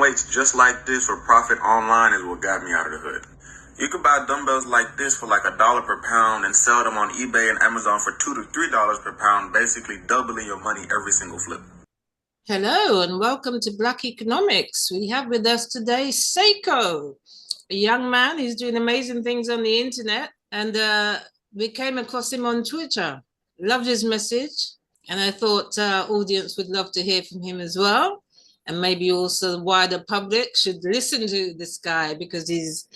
weights just like this for profit online is what got me out of the hood. You could buy dumbbells like this for like $1 per pound and sell them on eBay and Amazon for $2 to $3 per pound, basically doubling your money every single flip. Hello and welcome to Black Economics. We have with us today Saykho, a young man who's doing amazing things on the internet, and we came across him on Twitter. Loved his message, and I thought our audience would love to hear from him as well, and maybe also the wider public should listen to this guy because he's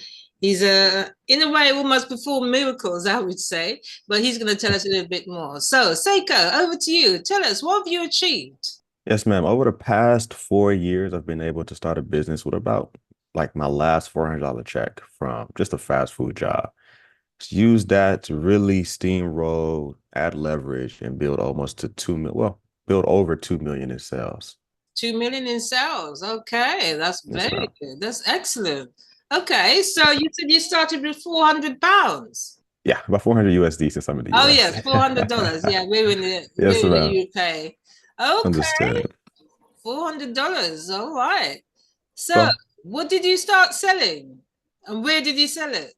in a way almost performed miracles, I would say, but he's going to tell us a little bit more. So Saykho, over to you. Tell us, what have you achieved? Yes, ma'am. Over the past 4 years, I've been able to start a business with about like my last $400 check from just a fast food job. Use that to really steamroll, add leverage, and build almost to 2 million, well, build over 2 million in sales. 2 million in sales. Okay, that's Yes, very ma'am. good. That's excellent. Okay, so you said you started with 400 pounds. Yeah, about 400 USD since I'm in the Oh US. yes, $400. Yeah, we're in the Yes, we're in the ma'am. UK. Okay, Understood. $400. All right. So, So what did you start selling, and where did you sell it?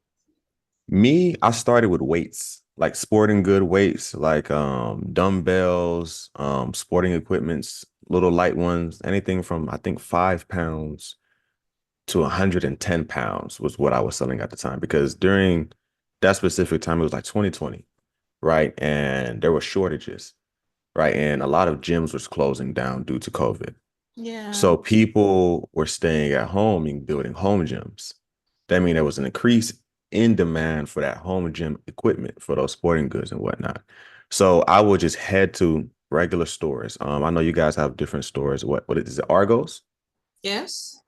me, I started with weights, like sporting good weights, like dumbbells, sporting equipments, little light ones, anything from I think 5 pounds to 110 pounds was what I was selling at the time. Because during that specific time, it was like 2020, right? And there were shortages, right? And a lot of gyms was closing down due to COVID. Yeah. So people were staying at home and building home gyms. That means there was an increase in demand for that home gym equipment for those sporting goods and whatnot. So I would just head to regular stores. I know you guys have different stores. What is it? Argos? Yes.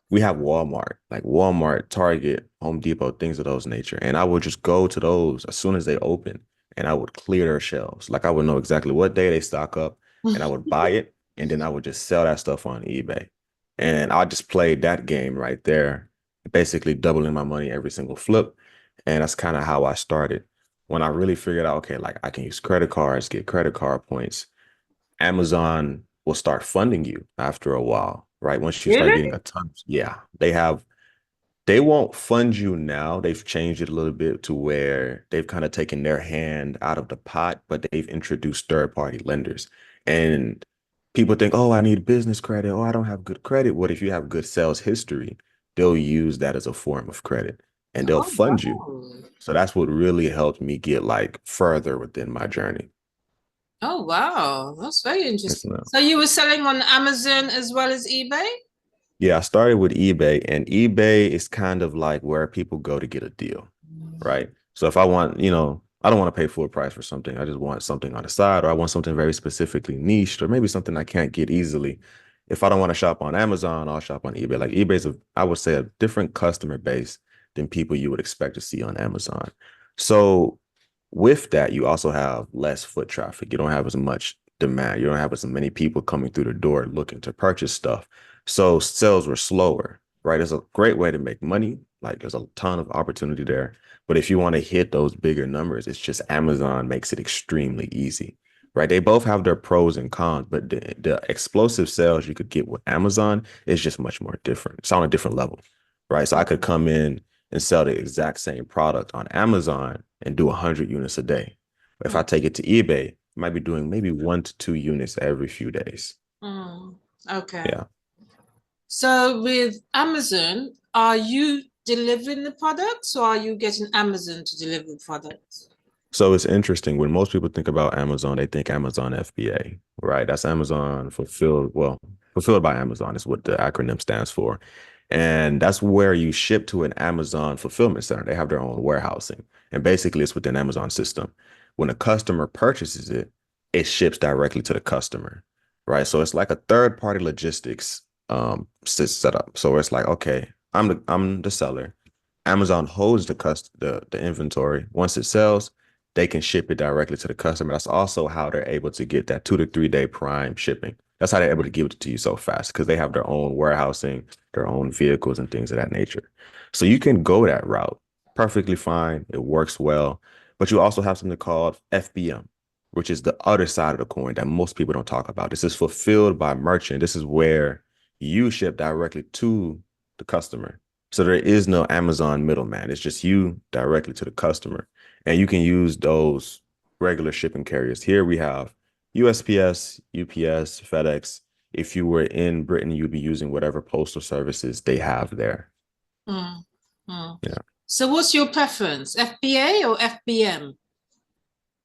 We have Walmart, like Walmart, Target, Home Depot, things of those nature. And I would just go to those as soon as they open and I would clear their shelves. Like I would know exactly what day they stock up and I would buy it and then I would just sell that stuff on eBay. And I just played that game right there, basically doubling my money every single flip. And that's kind of how I started. When I really figured out, okay, like I can use credit cards, get credit card points. Amazon will start funding you after a while, right? Once you start Really? getting a ton, yeah, they won't fund you now. They've changed it a little bit to where they've kind of taken their hand out of the pot, but they've introduced third-party lenders. And people think, oh, I need business credit. Oh, I don't have good credit. What if you have good sales history? They'll use that as a form of credit and they'll Oh, fund you. wow. So that's what really helped me get like further within my journey. Oh, wow. That's very Yes, interesting. ma'am. So you were selling on Amazon as well as eBay? Yeah, I started with eBay, and eBay is kind of like where people go to get a deal, right? So if I want, I don't want to pay full price for something. I just want something on the side, or I want something very specifically niched, or maybe something I can't get easily. If I don't want to shop on Amazon, I'll shop on eBay. Like eBay's I would say, a different customer base than people you would expect to see on Amazon. So with that, you also have less foot traffic. You don't have as much demand. You don't have as many people coming through the door looking to purchase stuff. So sales were slower, right? It's a great way to make money. Like there's a ton of opportunity there. But if you want to hit those bigger numbers, it's just Amazon makes it extremely easy, right? They both have their pros and cons, but the explosive sales you could get with Amazon is just much more different. It's on a different level, right? So I could come in and sell the exact same product on Amazon and do 100 units a day. But if I take it to eBay, I might be doing maybe 1 to 2 units every few days. Mm, okay. Yeah. So with Amazon, are you delivering the products or are you getting Amazon to deliver the products? So it's interesting when most people think about Amazon, they think Amazon FBA, right? That's Amazon fulfilled. Well, fulfilled by Amazon is what the acronym stands for. And that's where you ship to an Amazon fulfillment center. They have their own warehousing. And basically, it's within Amazon system. When a customer purchases it, it ships directly to the customer, right? So it's like a third party logistics setup. So it's like, okay, I'm the seller. Amazon holds the inventory. Once it sells, they can ship it directly to the customer. That's also how they're able to get that 2 to 3 day prime shipping. That's how they're able to give it to you so fast because they have their own warehousing, their own vehicles, and things of that nature. So you can go that route perfectly fine. It works well. But you also have something called FBM, which is the other side of the coin that most people don't talk about. This is fulfilled by merchant. This is where you ship directly to the customer. So there is no Amazon middleman. It's just you directly to the customer. And you can use those regular shipping carriers. Here we have USPS, UPS, FedEx. If you were in Britain, you'd be using whatever postal services they have there. Mm, mm. Yeah. So what's your preference, FBA or FBM?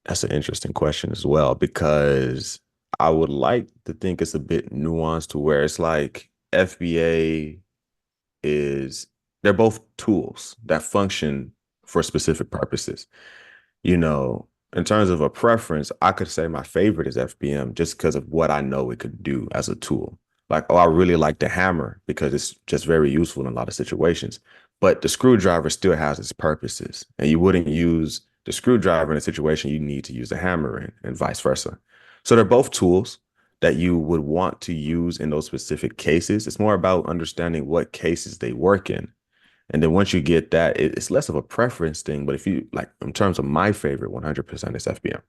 That's an interesting question as well, because I would like to think it's a bit nuanced to where it's like FBA is, they're both tools that function for specific purposes. You know, in terms of a preference, I could say my favorite is FBM just because of what I know it could do as a tool. Like, oh, I really like the hammer because it's just very useful in a lot of situations. But the screwdriver still has its purposes, and you wouldn't use the screwdriver in a situation you need to use the hammer in, and vice versa. So they're both tools that you would want to use in those specific cases. It's more about understanding what cases they work in. And then once you get that, it's less of a preference thing. But if you like, in terms of my favorite, 100% is FBM.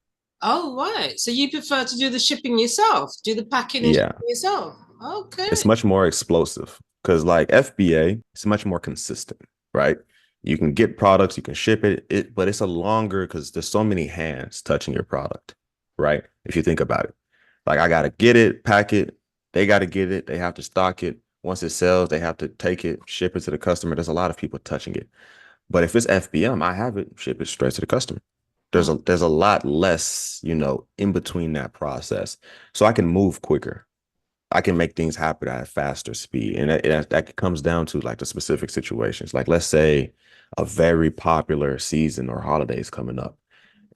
Oh, right. So you prefer to do the shipping yourself, do the packing and Yeah, shipping yourself. Okay. it's much more explosive because like FBA, it's much more consistent, right? You can get products, you can ship it, but it's a longer because there's so many hands touching your product, right? If you think about it, like I gotta get it, pack it, they gotta get it, they have to stock it. Once it sells, they have to take it, ship it to the customer. There's a lot of people touching it. But if it's FBM, I have it, ship it straight to the customer. There's a lot less, in between that process. So I can move quicker. I can make things happen at a faster speed. And that comes down to like the specific situations. Like let's say a very popular season or holidays coming up.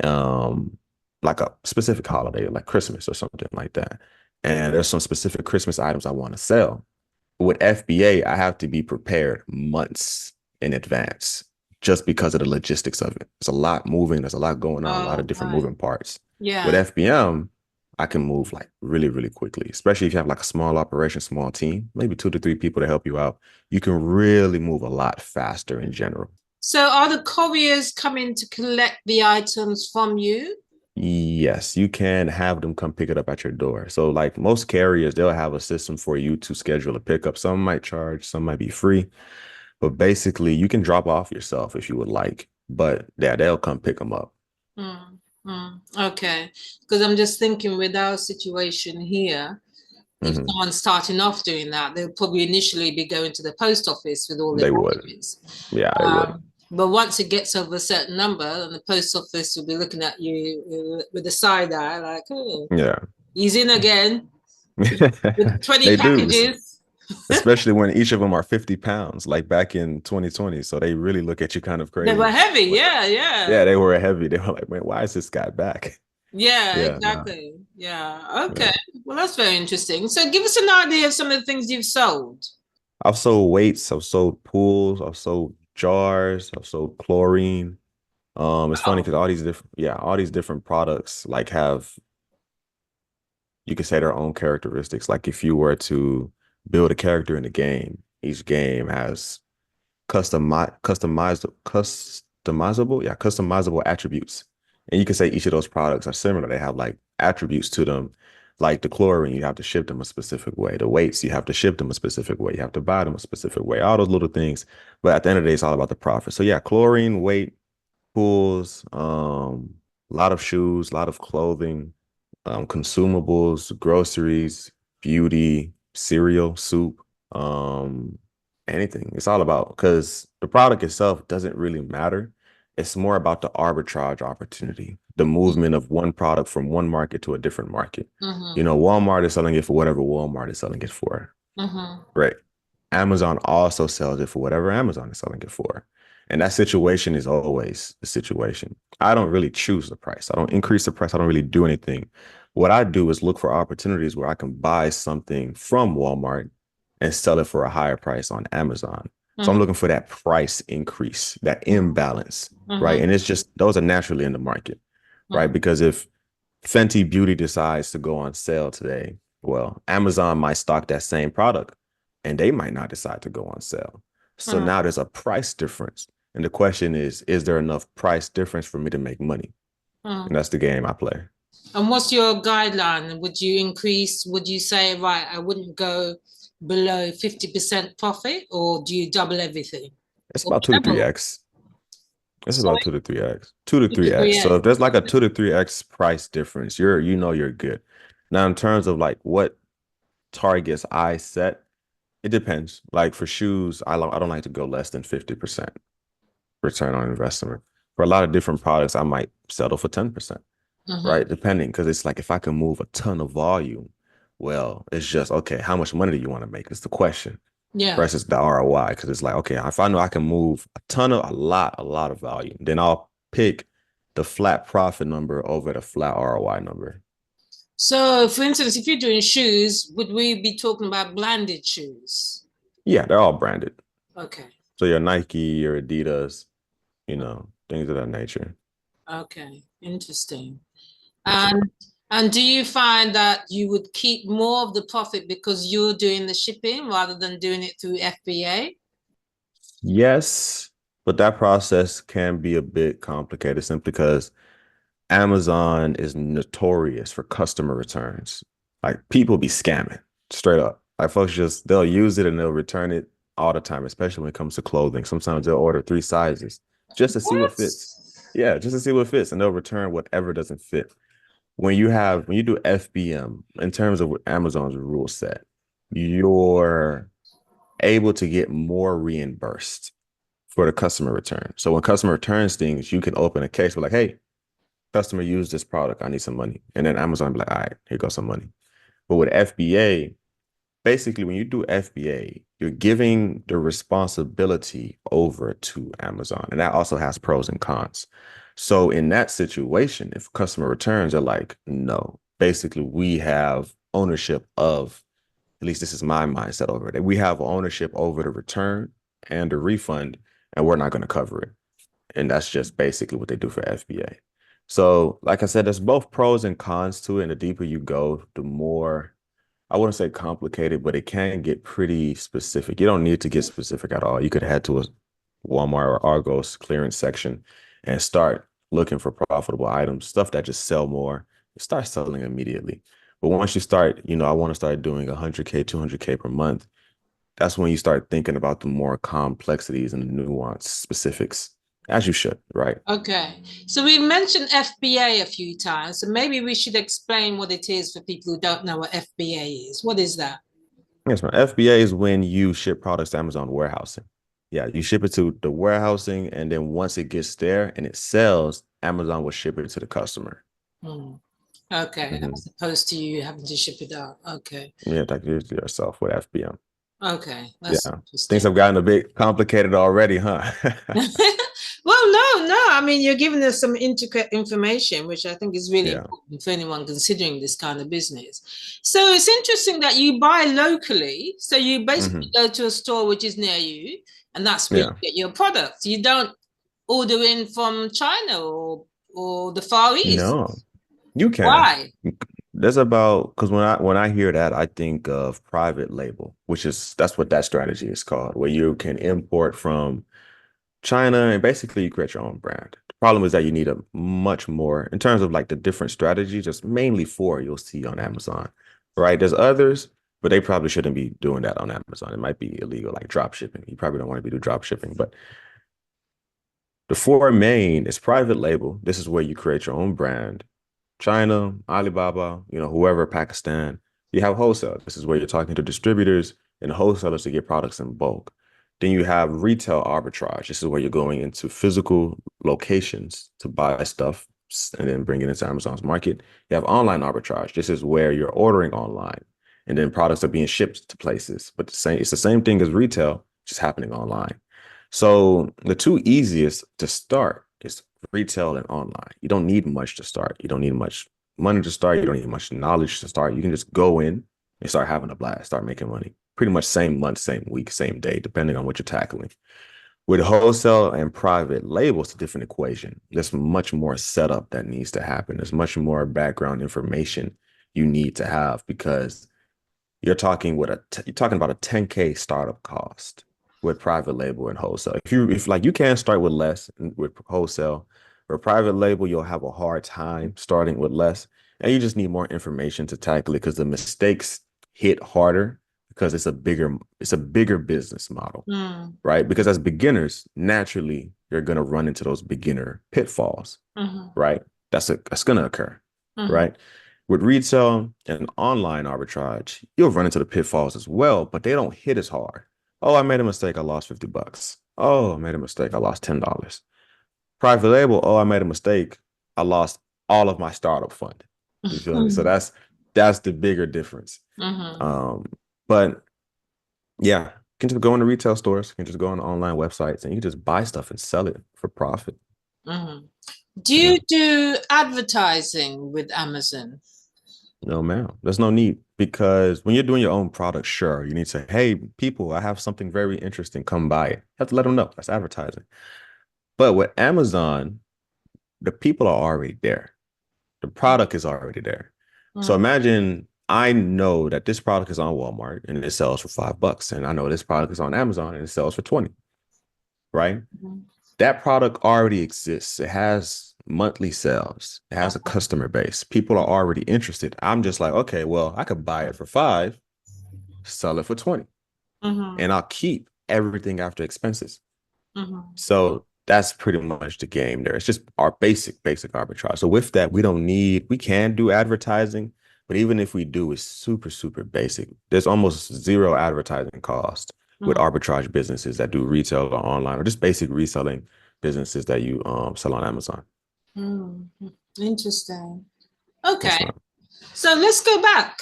Like a specific holiday, like Christmas or something like that. And there's some specific Christmas items I want to sell. With FBA, I have to be prepared months in advance just because of the logistics of it. There's a lot moving, there's a lot going on, a lot of different Right. moving parts. Yeah. With FBM, I can move like really, really quickly, especially if you have like a small operation, small team, maybe 2 to 3 people to help you out. You can really move a lot faster in general. So are the couriers coming to collect the items from you? Yes, you can have them come pick it up at your door. So like most carriers, they'll have a system for you to schedule a pickup. Some might charge, some might be free. But basically, you can drop off yourself if you would like. But yeah, they'll come pick them up. Okay. Because I'm just thinking with our situation here, if someone's starting off doing that, they'll probably initially be going to the post office with all their packages. Yeah, they would. But once it gets over a certain number, and the post office will be looking at you with a side eye, like, oh, yeah, he's in again with 20 they packages. do. Especially when each of them are 50 pounds, like back in 2020. So they really look at you kind of crazy. They were heavy, but, yeah. Yeah, they were heavy. They were like, man, why is this guy back? Yeah, exactly. No. Yeah. Okay. Yeah. Well, that's very interesting. So give us an idea of some of the things you've sold. I've sold weights, I've sold pools, I've sold jars, I've sold chlorine. It's funny because all these different products like have, you could say, their own characteristics. Like if you were to build a character in the game, each game has customizable attributes. And you can say each of those products are similar. They have like attributes to them. Like the chlorine, you have to ship them a specific way. The weights, you have to ship them a specific way. You have to buy them a specific way. All those little things. But at the end of the day, it's all about the profit. So yeah, chlorine, weight, pools, a lot of shoes, a lot of clothing, consumables, groceries, beauty, cereal, soup, anything. It's all about, because the product itself doesn't really matter. It's more about the arbitrage opportunity, the movement of one product from one market to a different market. Walmart is selling it for whatever Walmart is selling it for. Right. Amazon also sells it for whatever Amazon is selling it for. And that situation is always the situation. I don't really choose the price. I don't increase the price. I don't really do anything. What I do is look for opportunities where I can buy something from Walmart and sell it for a higher price on Amazon. So I'm looking for that price increase, that imbalance, right? And it's just, those are naturally in the market, right? Because if Fenty Beauty decides to go on sale today, well, Amazon might stock that same product and they might not decide to go on sale. So now there's a price difference. And the question is there enough price difference for me to make money? And that's the game I play. And what's your guideline? Would you increase? Would you say, right, I wouldn't go below 50% profit, or do you double everything? It's Or about 2 to 3x. It's about sorry, 2 to 3x. 2 to 3x. So 3x. if there's like a 2 to 3x price difference, you're good. Now, in terms of like what targets I set, it depends. Like for shoes, I don't like to go less than 50% return on investment. For a lot of different products, I might settle for 10%, right? Depending, because it's like if I can move a ton of volume, well, it's just okay, how much money do you want to make? Is the question Yeah. versus the ROI. Because it's like, okay, if I know I can move a lot of volume, then I'll pick the flat profit number over the flat ROI number. So, for instance, if you're doing shoes, would we be talking about branded shoes? Yeah, they're all branded. Okay. So your Nike, your Adidas, things of that nature. Okay. Interesting. That's it. And do you find that you would keep more of the profit because you're doing the shipping rather than doing it through FBA? Yes, but that process can be a bit complicated simply because Amazon is notorious for customer returns. Like people be scamming straight up. Like folks they'll use it and they'll return it all the time, especially when it comes to clothing. Sometimes they'll order 3 sizes just to see what What? fits. Yeah, just to see what fits, and they'll return whatever doesn't fit. When you do FBM, in terms of what Amazon's rule set, you're able to get more reimbursed for the customer return. So when customer returns things, you can open a case with like, hey, customer used this product. I need some money. And then Amazon be like, all right, here goes some money. But with FBA, basically when you do FBA, you're giving the responsibility over to Amazon. And that also has pros and cons. So in that situation, if customer returns, they're like, no, basically we have ownership of, at least this is my mindset over it. We have ownership over the return and the refund, and we're not going to cover it. And that's just basically what they do for FBA. So, like I said, there's both pros and cons to it. And the deeper you go, the more, I wouldn't say complicated, but it can get pretty specific. You don't need to get specific at all. You could head to a Walmart or Argos clearance section and start looking for profitable items, stuff that just sell more. Start selling immediately. But once you start, I want to start doing 100K, 200K per month. That's when you start thinking about the more complexities and the nuance specifics, as you should, right? Okay. So we mentioned FBA a few times, so maybe we should explain what it is for people who don't know what FBA is. What is that? Yes, man. FBA is when you ship products to Amazon warehousing. Yeah, you ship it to the warehousing, and then once it gets there and it sells, Amazon will ship it to the customer. Hmm. Okay, Mhm. as opposed to you having to ship it out. Okay. Yeah, like you do yourself with FBM. Okay, that's Yeah, things interesting. have gotten a bit complicated already, huh? Well, no. I mean, you're giving us some intricate information, which I think is really Yeah. important for anyone considering this kind of business. So it's interesting that you buy locally. So you basically Hmm. go to a store which is near you, and that's where you Yeah. get your products. You don't order in from China or the Far East. No, you can. Why? There's about because when I hear that, I think of private label, that's what that strategy is called, where you can import from China and basically you create your own brand. The problem is that you need a much more in terms of like the different strategies, just mainly four you'll see on Amazon, right? There's others, but they probably shouldn't be doing that on Amazon. It might be illegal, like drop shipping. You probably don't want to be doing drop shipping, but the four main is private label. This is where you create your own brand. China, Alibaba, whoever, Pakistan. You have wholesale. This is where you're talking to distributors and wholesalers to get products in bulk. Then you have retail arbitrage. This is where you're going into physical locations to buy stuff and then bring it into Amazon's market. You have online arbitrage. This is where you're ordering online and then products are being shipped to places. But it's the same thing as retail, just happening online. So the two easiest to start is retail and online. You don't need much to start. You don't need much money to start. You don't need much knowledge to start. You can just go in and start having a blast, start making money. Pretty much same month, same week, same day, depending on what you're tackling. With wholesale and private labels, it's a different equation. There's much more setup that needs to happen. There's much more background information you need to have because you're talking about a 10K startup cost with private label and wholesale. If like you can start with less with wholesale, or private label, you'll have a hard time starting with less, and you just need more information to tackle it because the mistakes hit harder because it's a bigger business model, Mm. right? Because as beginners, naturally, you're going to run into those beginner pitfalls, right? That's going to occur, right? With retail and online arbitrage, you'll run into the pitfalls as well, but they don't hit as hard. Oh, I made a mistake. I lost $50. Oh, I made a mistake. I lost $10. Private label. Oh, I made a mistake. I lost all of my startup fund. You feel me? So that's the bigger difference. But yeah, you can just go into retail stores, you can just go on online websites, and you can just buy stuff and sell it for profit. Do you do advertising with Amazon? No, ma'am. There's no need, because when you're doing your own product, sure, you need to say, hey, people, I have something very interesting. Come buy it. You have to let them know. That's advertising. But with Amazon, the people are already there. The product is already there. So imagine I know that this product is on Walmart and it sells for $5, and I know this product is on Amazon and it sells for 20, right? That product already exists. It has monthly sales. It has a customer base. People are already interested. I'm just like, okay, well, I could buy it for 5, sell it for 20, and I'll keep everything after expenses. So that's pretty much the game there. It's just our basic arbitrage. So with that, we can do advertising, but even if we do, it's super, super basic. There's almost zero advertising cost with arbitrage businesses that do retail or online, or just basic reselling businesses that you sell on Amazon. Interesting. Okay. So let's go back.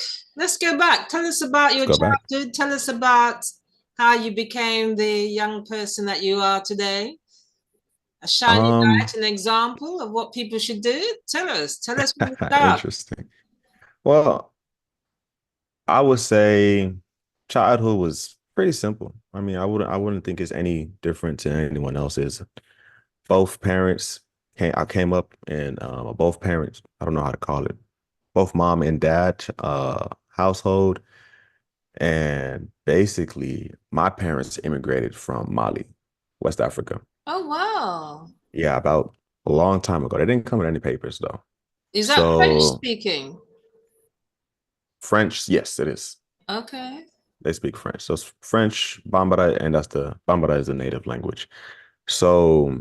Tell us about your childhood. Tell us about how you became the young person that you are today. A shining light, an example of what people should do. Tell us when you start. Interesting. Well, I would say childhood was pretty simple. I mean, I wouldn't think it's any different to anyone else's. Both parents I came up in both parents, I don't know how to call it, both mom and dad household. And basically, my parents immigrated from Mali, West Africa. Oh, wow. Yeah, about a long time ago. They didn't come with any papers, though. Is that French speaking? French, yes, it is. Okay. They speak French. So it's French, Bambara, and Bambara is the native language. So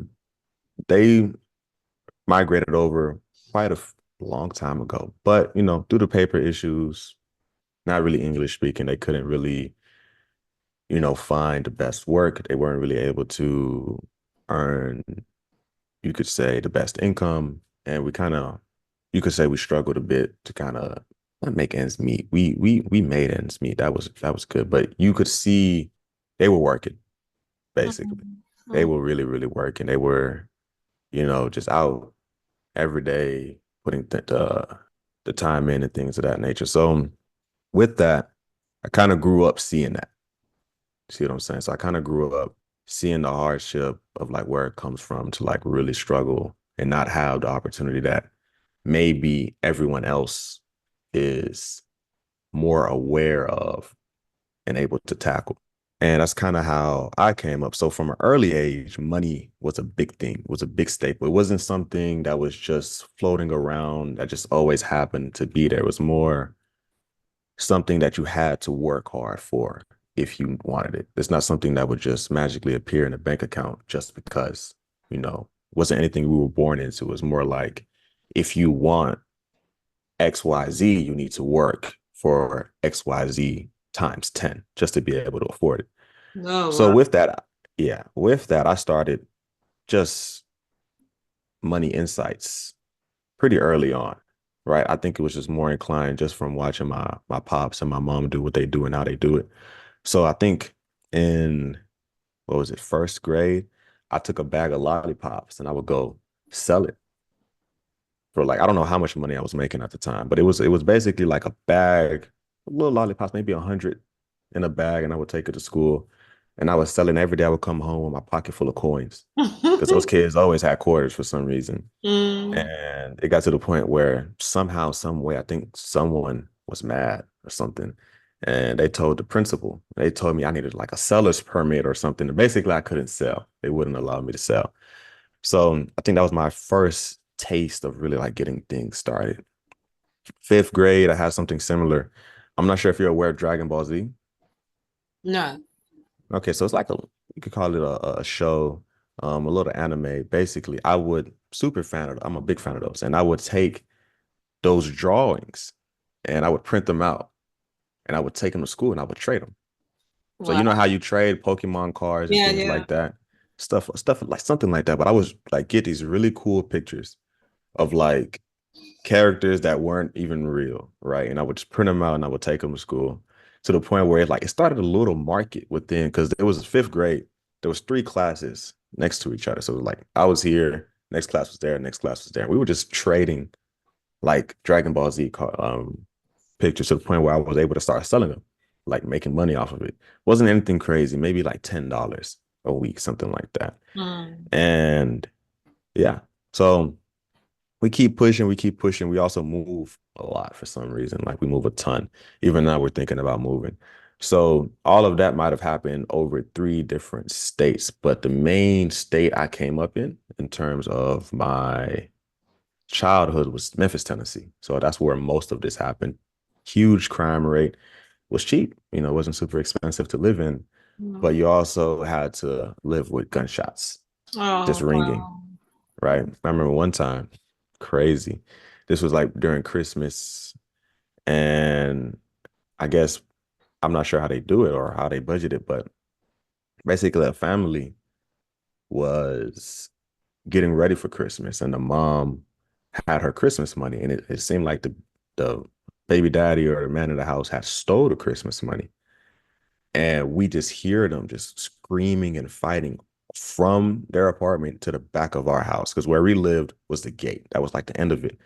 they migrated over quite a long time ago. But, due to paper issues, not really English speaking, they couldn't really, find the best work. They weren't really able to earn, you could say, the best income. And you could say we struggled a bit to kind of make ends meet. We made ends meet. That was good. But you could see they were working, basically. They were really, really working. They were, just out every day, putting the time in and things of that nature. So with that, I kind of grew up seeing that. See what I'm saying? So I kind of grew up seeing the hardship of like where it comes from to like really struggle and not have the opportunity that maybe everyone else is more aware of and able to tackle. And that's kind of how I came up. So from an early age, money was a big thing, was a big staple. It wasn't something that was just floating around that just always happened to be there. It was more something that you had to work hard for if you wanted it. It's not something that would just magically appear in a bank account just because, wasn't anything we were born into. It was more like, if you want XYZ, you need to work for XYZ times 10 just to be able to afford it. Oh, So wow. with that, I started just money insights pretty early on, right? I think it was just more inclined just from watching my pops and my mom do what they do and how they do it. So I think in, what was it, first grade, I took a bag of lollipops and I would go sell it for like, I don't know how much money I was making at the time, but it was basically like a bag, little lollipops, maybe 100 in a bag, and I would take it to school. And I was selling every day. I would come home with my pocket full of coins because those kids always had quarters for some reason. And it got to the point where somehow, some way, I think someone was mad or something. And they told the principal, they told me I needed like a seller's permit or something. And basically, I couldn't sell. They wouldn't allow me to sell. So I think that was my first taste of really like getting things started. Fifth grade, I had something similar. I'm not sure if you're aware of Dragon Ball Z. No. Okay, so it's like you could call it a show, a little anime. Basically, I'm a big fan of those, and I would take those drawings and I would print them out and I would take them to school and I would trade them. So Wow. you know how you trade Pokemon cards and Yeah, things yeah. like that, stuff like something like that. But I was like get these really cool pictures of like characters that weren't even real, right? And I would just print them out and I would take them to school to the point where it started a little market within because it was fifth grade. There was three classes next to each other. So it was like I was here, next class was there, next class was there. We were just trading like Dragon Ball Z pictures to the point where I was able to start selling them, like making money off of it. Wasn't anything crazy, maybe like $10 a week, something like that. Mm. And yeah, so we keep pushing, we keep pushing. We also move a lot for some reason. Like we move a ton. Even now we're thinking about moving. So all of that might have happened over three different states, but the main state I came up in terms of my childhood was Memphis, Tennessee. So that's where most of this happened. Huge crime rate, was cheap, it wasn't super expensive to live in, but Mm. you also had to live with gunshots just Oh, ringing, wow. right? I remember one time, crazy. This was like during Christmas, and I guess I'm not sure how they do it or how they budget it, but basically a family was getting ready for Christmas, and the mom had her Christmas money, and it seemed like the baby daddy or the man in the house had stole the Christmas money. And we just hear them just screaming and fighting from their apartment to the back of our house. Because where we lived was the gate. That was like the end of it.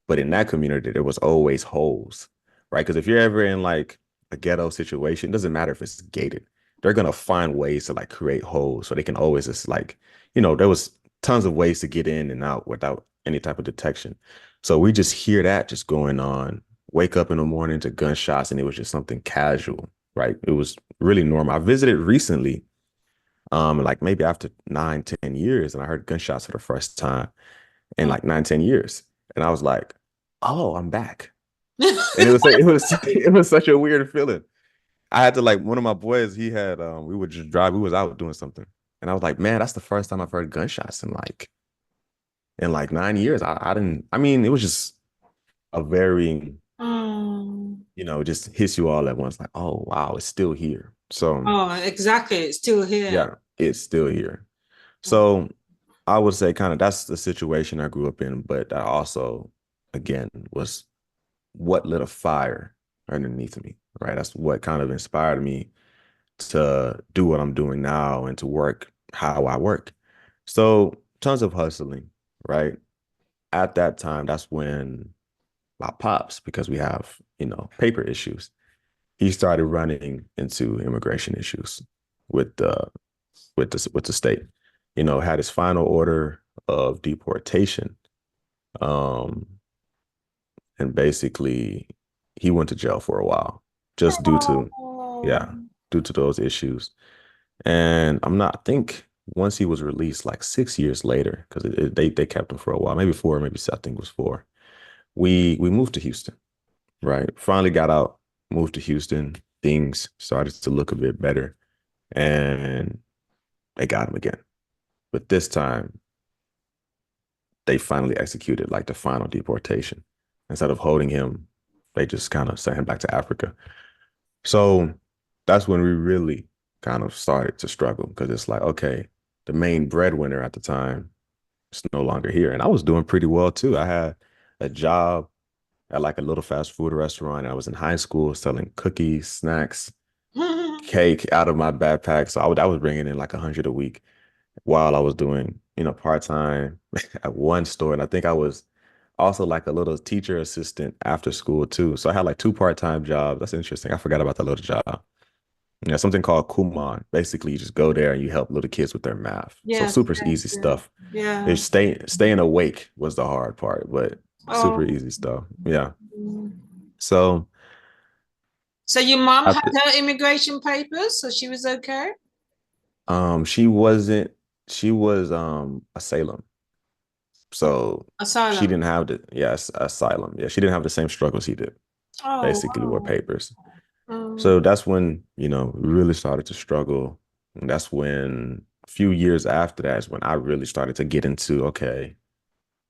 But in that community, there was always holes, right? Because if you're ever in like a ghetto situation, it doesn't matter if it's gated. They're gonna find ways to like create holes so they can always just like, there was tons of ways to get in and out without any type of detection. So we just hear that just going on. Wake up in the morning to gunshots, and it was just something casual, right? It was really normal. I visited recently, like maybe after 9, 10 years, and I heard gunshots for the first time in Mm. like 9, 10 years. And I was like, oh, I'm back. And it was it was such a weird feeling. I had to like one of my boys, he had we would just drive, we was out doing something. And I was like, man, that's the first time I've heard gunshots in like 9 years. I didn't, I mean, it was just a very, Mm. it just hits you all at once, like, oh wow, it's still here. So Oh, exactly. It's still here. yeah, it's still here. Mm. So I would say kind of that's the situation I grew up in, but that also, again, was what lit a fire underneath me, right? That's what kind of inspired me to do what I'm doing now and to work how I work. So tons of hustling, right? At that time, that's when my pops, because we have, paper issues, he started running into immigration issues with the with the state. Had his final order of deportation. Um, and basically he went to jail for a while just Oh. yeah, due to those issues. And I think once he was released, like 6 years later, because they kept him for a while, maybe four, maybe I think it was four. We moved to Houston, right? Finally got out, moved to Houston. Things started to look a bit better, and they got him again. But this time, they finally executed like the final deportation. Instead of holding him, they just kind of sent him back to Africa. So that's when we really kind of started to struggle because it's like, okay, the main breadwinner at the time is no longer here. And I was doing pretty well too. I had a job at like a little fast food restaurant. I was in high school selling cookies, snacks, cake out of my backpack. So I was bringing in like 100 a week while I was doing, part-time at one store. And I think I was also like a little teacher assistant after school too. So I had like two part-time jobs. That's interesting. I forgot about that little job. Yeah, something called Kumon. Basically, you just go there and you help little kids with their math. So Yes, super yes, easy yes. stuff. Yeah. It's staying awake was the hard part, but super Oh. easy stuff. Yeah. So So your mom had after her immigration papers, so she was okay? she wasn't she was asylum. So she Asylum. didn't have the yes, asylum. Yeah, she didn't have the same struggles he did, Oh, basically, with wow. papers. So that's when, we really started to struggle. And that's when a few years after that is when I really started to get into, okay,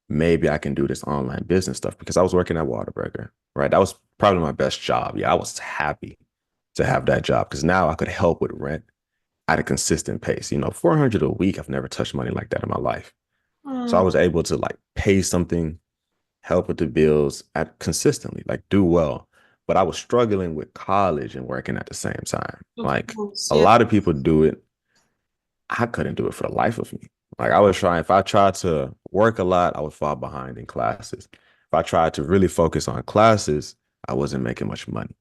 maybe I can do this online business stuff because I was working at Whataburger, right? That was probably my best job. Yeah, I was happy to have that job because now I could help with rent at a consistent pace. 400 a week, I've never touched money like that in my life. So I was able to like pay something, help with the bills at consistently, like do well. But I was struggling with college and working at the same time. Of Like course, a yeah. lot of people do it. I couldn't do it for the life of me. Like I was trying, if I tried to work a lot, I would fall behind in classes. If I tried to really focus on classes, I wasn't making much money.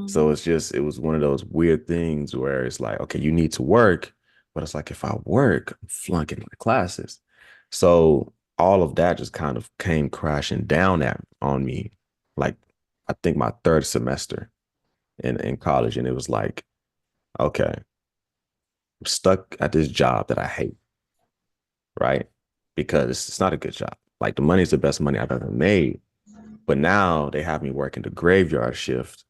So it was one of those weird things where it's like, okay, you need to work, but it's like if I work, I'm flunking my classes. So all of that just kind of came crashing down on me, like I think my third semester in college, and it was like, okay, I'm stuck at this job that I hate, right? Because it's not a good job. Like the money is the best money I've ever made, but now they have me working the graveyard shift,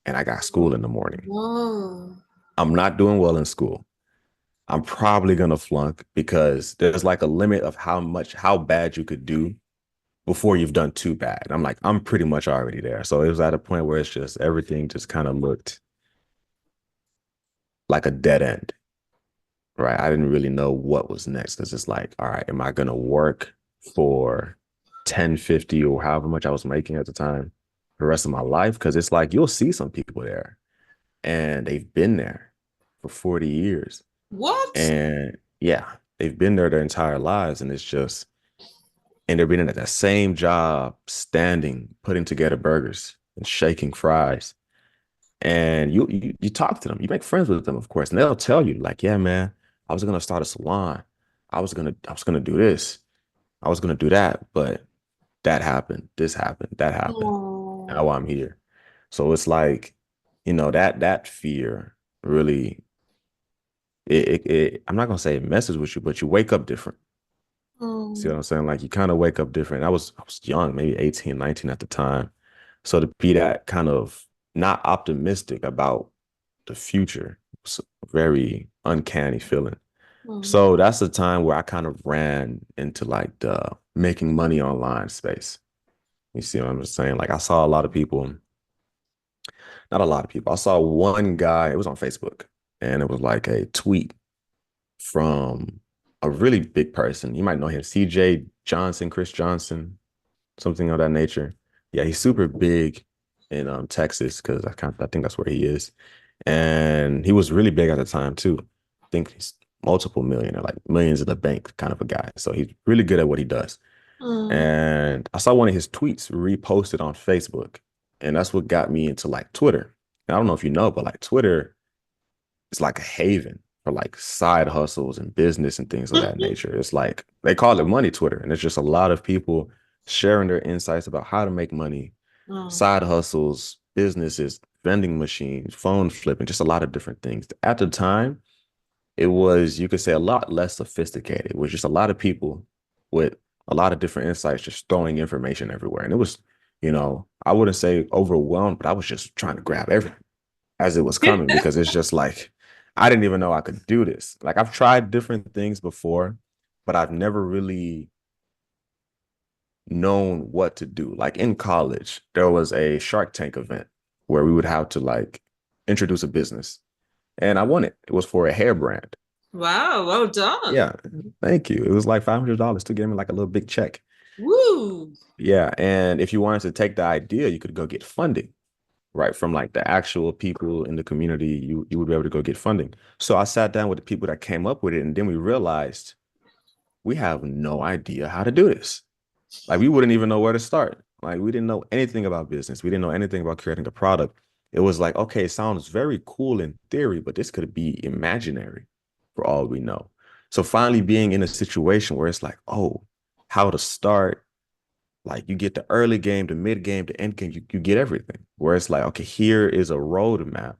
and I got school in the morning. Whoa. I'm not doing well in school. I'm probably gonna flunk because there's like a limit of how bad you could do before you've done too bad. I'm like, I'm pretty much already there. So it was at a point where it's just everything just kind of looked like a dead end, right? I didn't really know what was next because it's like, all right, am I gonna work for 1050 or however much I was making at the time the rest of my life? Because it's like you'll see some people there and they've been there for 40 years. What? And yeah, they've been there their entire lives. And it's just, and they've been at that same job, standing, putting together burgers and shaking fries. And you talk to them, you make friends with them, of course, and they'll tell you, like, yeah, man, I was gonna start a salon. I was gonna do this. I was gonna do that, but that happened, this happened, that happened. Oh. Now I'm here. So it's like, that fear really I'm not gonna say it messes with you, but you wake up different. See what I'm saying? Like you kind of wake up different. I was young, maybe 18, 19 at the time. So to be that kind of not optimistic about the future, it's a very uncanny feeling. So that's the time where I kind of ran into like the making money online space. You see what I'm saying? Like I saw a lot of people, not a lot of people. I saw one guy, it was on Facebook, and it was like a tweet from a really big person. You might know him, CJ Johnson, Chris Johnson, something of that nature. Yeah, he's super big in Texas because I think that's where he is. And he was really big at the time too. I think he's multiple millionaire, like millions in the bank kind of a guy. So he's really good at what he does. And I saw one of his tweets reposted on Facebook. And that's what got me into like Twitter. And I don't know if you know, but like Twitter is like a haven for like side hustles and business and things of that nature. It's like they call it money Twitter. And it's just a lot of people sharing their insights about how to make money, side hustles, businesses, vending machines, phone flipping, just a lot of different things. At the time, it was, you could say, a lot less sophisticated. It was just a lot of people with a lot of different insights just throwing information everywhere. And it was, I wouldn't say overwhelmed, but I was just trying to grab everything as it was coming because it's just like, I didn't even know I could do this. Like I've tried different things before, but I've never really known what to do. Like in college, there was a Shark Tank event where we would have to like introduce a business. And I won it. It was for a hair brand. Wow, well done. Yeah, thank you. It was like $500 to give me like a little big check. Woo. Yeah, and if you wanted to take the idea, you could go get funding, right, from like the actual people in the community. You would be able to go get funding. So I sat down with the people that came up with it, and then we realized we have no idea how to do this. Like we wouldn't even know where to start. Like we didn't know anything about business. We didn't know anything about creating a product. It was like, okay, it sounds very cool in theory, but this could be imaginary for all we know. So finally being in a situation where it's like, oh, how to start, like you get the early game, the mid game, the end game, you get everything. Where it's like, okay, here is a roadmap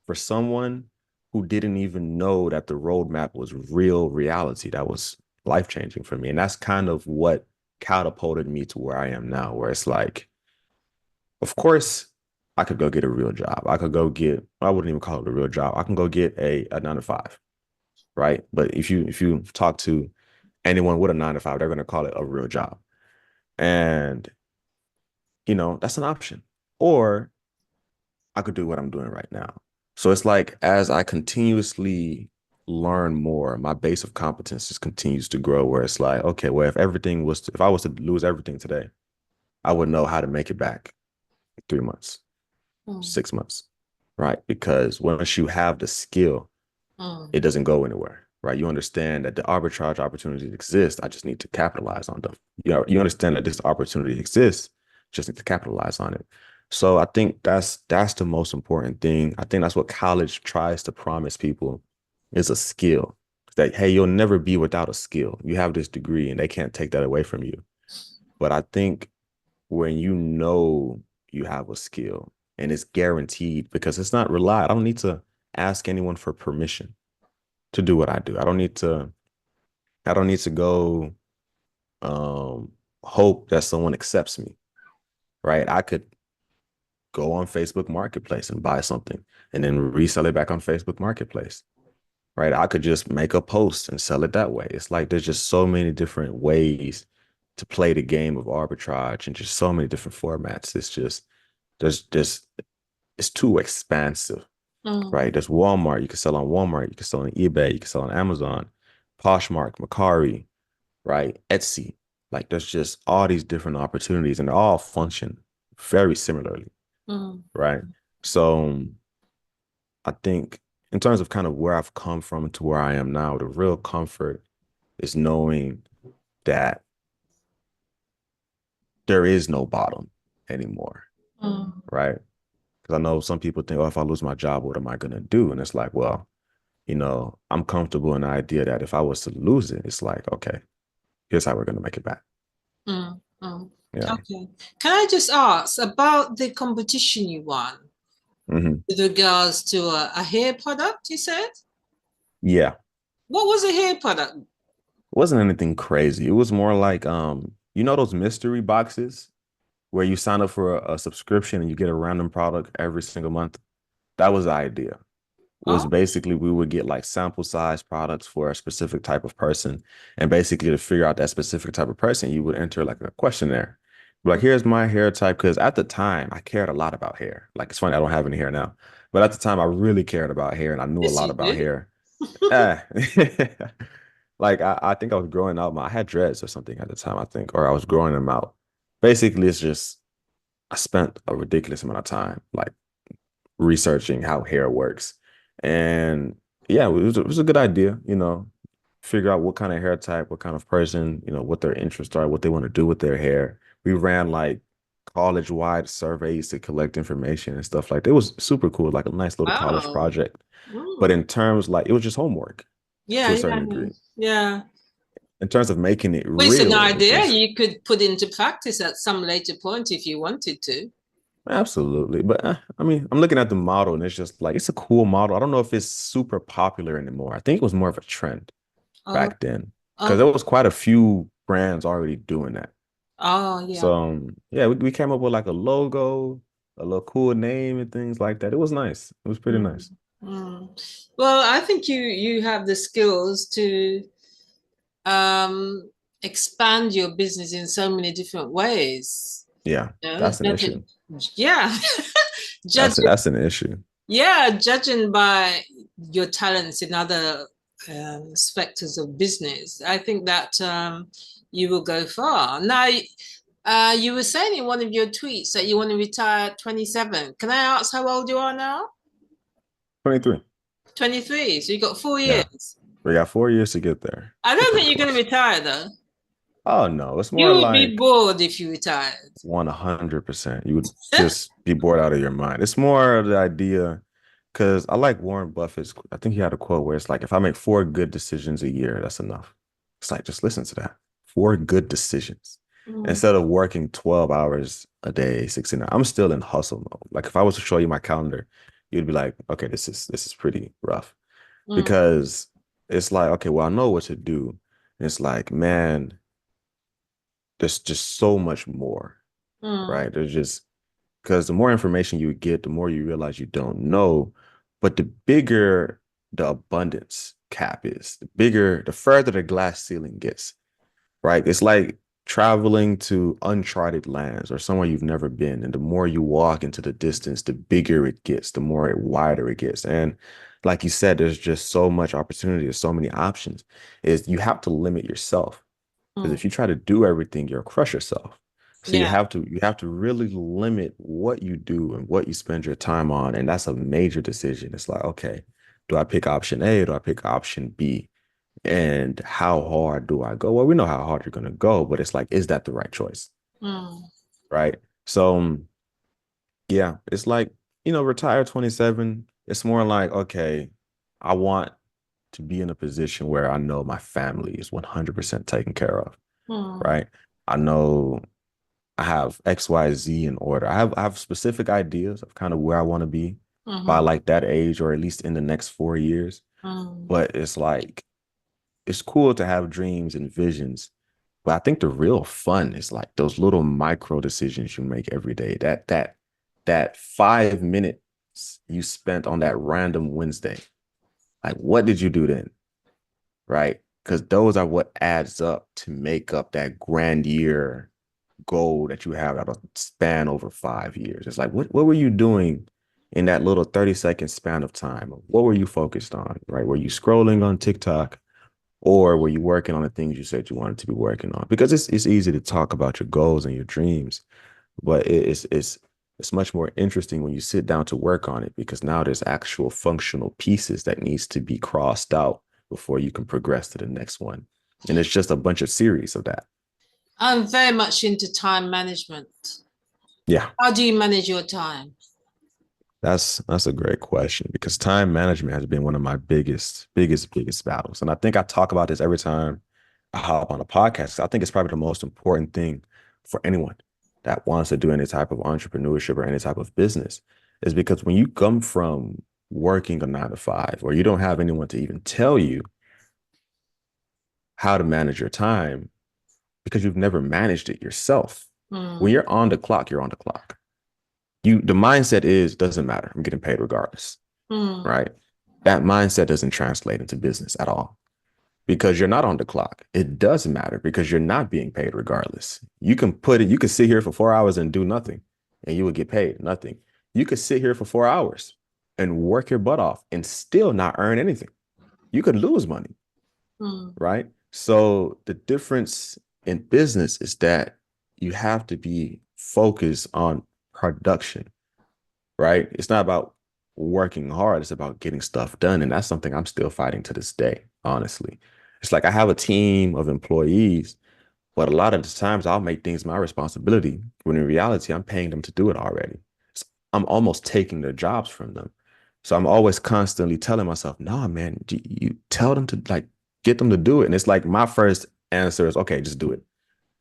for someone who didn't even know that the roadmap was real reality. That was life-changing for me. And that's kind of what catapulted me to where I am now, where it's like, of course, I could go get a real job. I could go get, I wouldn't even call it a real job. I can go get a 9 to 5, right? But if you talk to anyone with a 9 to 5, they're gonna call it a real job. And that's an option. Or I could do what I'm doing right now. So it's like as I continuously learn more, my base of competence just continues to grow where it's like, okay, well, if I was to lose everything today, I would know how to make it back in 3 months, Mm, 6 months, right? Because once you have the skill, mm, it doesn't go anywhere, right? You understand that the arbitrage opportunities exist. I just need to capitalize on them. You understand that this opportunity exists, just need to capitalize on it. So I think that's the most important thing. I think that's what college tries to promise people is a skill. That hey, you'll never be without a skill. You have this degree and they can't take that away from you. But I think when you have a skill and it's guaranteed because it's not relied. I don't need to ask anyone for permission to do what I do. I don't need to go hope that someone accepts me, right? I could go on Facebook Marketplace and buy something and then resell it back on Facebook Marketplace, right? I could just make a post and sell it that way. It's like there's just so many different ways to play the game of arbitrage and just so many different formats. There's it's too expansive, mm. right? There's Walmart. You can sell on Walmart. You can sell on eBay. You can sell on Amazon, Poshmark, Macari, right? Etsy. Like there's just all these different opportunities and they all function very similarly, Mm, right? So I think in terms of kind of where I've come from to where I am now, the real comfort is knowing that there is no bottom anymore, mm, right? Because I know some people think, oh, if I lose my job, what am I gonna do? And it's like, well, I'm comfortable in the idea that if I was to lose it, it's like, okay, here's how we're gonna make it back. mm, mm. Yeah. Okay. Can I just ask about the competition you won Hmm. with regards to a hair product, you said? Yeah. What was a hair product? It wasn't anything crazy. It was more like those mystery boxes where you sign up for a subscription and you get a random product every single month. That was the idea. Was Oh, basically we would get like sample size products for a specific type of person. And basically to figure out that specific type of person, you would enter like a questionnaire. Like, here's my hair type. Cause at the time I cared a lot about hair. Like it's funny, I don't have any hair now. But at the time I really cared about hair and I knew a yes, lot you about do. hair. Eh. Like I think I was growing out I had dreads or something at the time, I think, or I was growing them out. Basically, it's just I spent a ridiculous amount of time like researching how hair works. And yeah, it was a good idea, figure out what kind of hair type, what kind of person, what their interests are, what they want to do with their hair. We ran like college-wide surveys to collect information and stuff like that. It was super cool, like a nice little college Wow. project. But Mm. in terms like it was just homework Yeah, to a certain yeah, yeah. degree. Yeah. In terms of making it Well, it's an real, it idea was you could put into practice at some later point if you wanted to. absolutely. But I mean, I'm looking at the model and it's just like it's a cool model. I don't know if it's super popular anymore. I think it was more of a trend Oh, back then because there okay. was quite a few brands already doing that. Oh, yeah. So yeah, we came up with like a logo, a little cool name and things like that. It was nice. It was pretty Mm, nice. mm. Well, I think you have the skills to um expand your business in so many different ways. Yeah, You know, that's an issue. yeah. That's Judging, that's an issue. yeah, judging by your talents in other specters of business, I think that you will go far. Now, you were saying in one of your tweets that you want to retire at 27. Can I ask how old you are now? 23. 23. So you got 4 years. Yeah, we got 4 years to get there. I We're don't pretty think you're going close. to retire though. Oh no, it's You more would be like bored if you retired. 100%. You would just be bored out of your mind. It's more of the idea because I like Warren Buffett's. I think he had a quote where it's like, if I make 4 good decisions a year, that's enough. It's like, just listen to that. 4 good decisions. Mm, Instead of working 12 hours a day, 16 hours, I'm still in hustle mode. Like if I was to show you my calendar, you'd be like, okay, this is pretty rough. mm, Because it's like, okay, well, I know what to do. And it's like, man, there's just so much more, mm, right? There's just because the more information you get, the more you realize you don't know. But the bigger the abundance cap is, the further the glass ceiling gets, right? It's like traveling to uncharted lands or somewhere you've never been. And the more you walk into the distance, the bigger it gets, the more wider it gets. And like you said, there's just so much opportunity, there's so many options. Is you have to limit yourself. Because Mm. if you try to do everything, you'll crush yourself. So Yeah. you have to really limit what you do and what you spend your time on. And that's a major decision. It's like, okay, do I pick option A? Do I pick option B? And how hard do I go? Well, we know how hard you're gonna go, but it's like, is that the right choice? Mm. Right. So yeah, it's like, retire 27. It's more like, okay, I want to be in a position where I know my family is 100% taken care of. Mm. Right. I know I have XYZ in order. I have specific ideas of kind of where I want to be by Mm-hmm. like that age, or at least in the next 4 years. Mm. But it's like, it's cool to have dreams and visions. But I think the real fun is like those little micro decisions you make every day. That 5 minutes you spent on that random Wednesday. Like, what did you do then? Right? Because those are what adds up to make up that grand year goal that you have that'll span over 5 years. It's like, what were you doing in that little 30-second span of time? What were you focused on? Right? Were you scrolling on TikTok? Or were you working on the things you said you wanted to be working on? Because it's easy to talk about your goals and your dreams, but it's much more interesting when you sit down to work on it, because now there's actual functional pieces that needs to be crossed out before you can progress to the next one. And it's just a bunch of series of that. I'm very much into time management. Yeah, How do you manage your time? that's a great question, because time management has been one of my biggest battles. And I think I talk about this every time I hop on a podcast. I think it's probably the most important thing for anyone that wants to do any type of entrepreneurship or any type of business, is because when you come from working a 9 to 5, or you don't have anyone to even tell you how to manage your time because you've never managed it yourself. When Mm. you're on the clock, you're on the clock. The mindset is, doesn't matter. I'm getting paid regardless. Mm. Right? That mindset doesn't translate into business at all, because you're not on the clock. It does matter because you're not being paid regardless. You can sit here for 4 hours and do nothing and you will get paid nothing. You could sit here for 4 hours and work your butt off and still not earn anything. You could lose money, Mm. right? So the difference in business is that you have to be focused on production, right? It's not about working hard, it's about getting stuff done. And that's something I'm still fighting to this day, honestly. It's like I have a team of employees, but a lot of the times I'll make things my responsibility when in reality I'm paying them to do it already. So I'm almost taking their jobs from them. So I'm always constantly telling myself, nah, man, you tell them to like get them to do it. And it's like my first answer is, okay, just do it.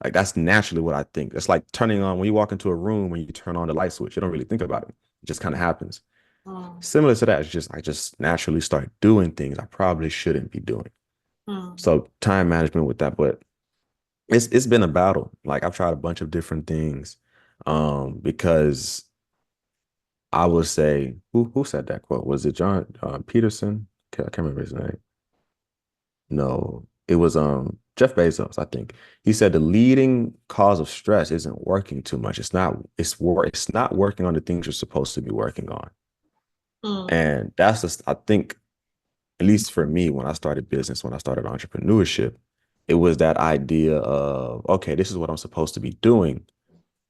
Like that's naturally what I think. It's like turning on when you walk into a room, when you turn on the light switch, you don't really think about it. It just kind of happens. Mm. Similar to that, it's just I just naturally start doing things I probably shouldn't be doing. Mm. So time management with that, but it's been a battle. Like I've tried a bunch of different things, because I would say who said that quote? Was it John Peterson? I can't remember his name. No, it was Jeff Bezos, I think. He said the leading cause of stress isn't working too much. It's not working on the things you're supposed to be working on. Mm. And that's just, I think, at least for me, when I started business, when I started entrepreneurship, it was that idea of, okay, this is what I'm supposed to be doing,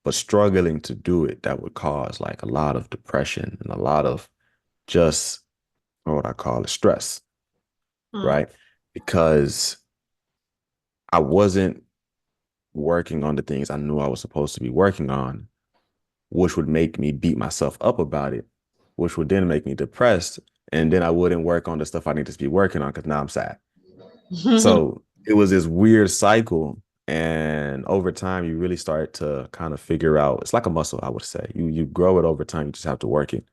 but struggling to do it, that would cause like a lot of depression and a lot of just what I call it, stress, Mm. right? Because I wasn't working on the things I knew I was supposed to be working on, which would make me beat myself up about it, which would then make me depressed. And then I wouldn't work on the stuff I need to be working on because now I'm sad. So it was this weird cycle. And over time, you really start to kind of figure out, it's like a muscle, I would say. You grow it over time, you just have to work it.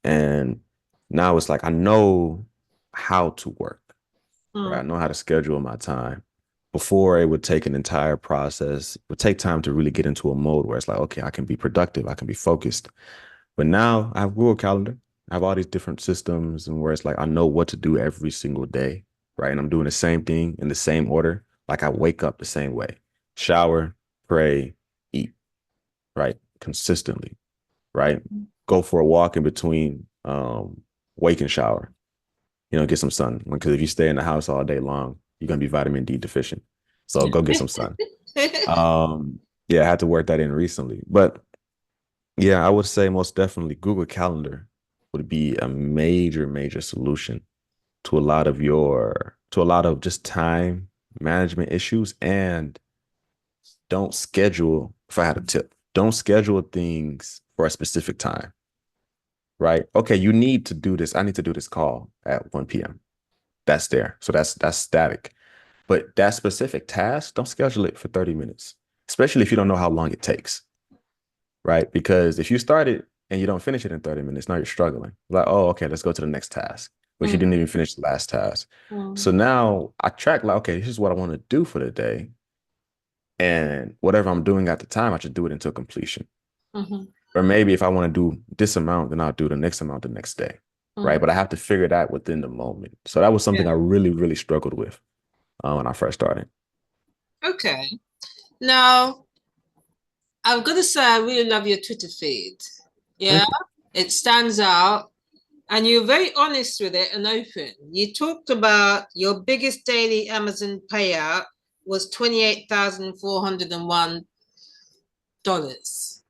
And now it's like I know how to work, right? I Mm. know how to schedule my time. before it would take an entire process, it would take time to really get into a mode where it's like, okay, I can be productive, I can be focused. But now I have Google Calendar. I have all these different systems and where it's like I know what to do every single day, right? And I'm doing the same thing in the same order. Like I wake up the same way, shower, pray, eat, right? Consistently, right? Go for a walk in between wake and shower, get some sun. Because if you stay in the house all day long, you're gonna be vitamin D deficient. So go get some sun. Yeah, I had to work that in recently. But yeah, I would say most definitely Google Calendar would be a major, major solution to a lot of just time management issues. And don't schedule, if I had a tip, don't schedule things for a specific time, right? Okay, you need to do this. I need to do this call at 1 p.m. That's there. So that's static. But that specific task, don't schedule it for 30 minutes, especially if you don't know how long it takes, right? Because if you start it and you don't finish it in 30 minutes, now you're struggling. Like, oh, okay, let's go to the next task, which you didn't even finish the last task. So now I track like, okay, this is what I want to do for the day. And whatever I'm doing at the time, I should do it until completion. Or maybe if I want to do this amount, then I'll do the next amount the next day, right? But I have to figure that within the moment. So that was something I really, really struggled with when I first started. Okay. Now, I've got to say, I really love your Twitter feed. Yeah, it stands out. And you're very honest with it and open. You talked about your biggest daily Amazon payout was $28,401.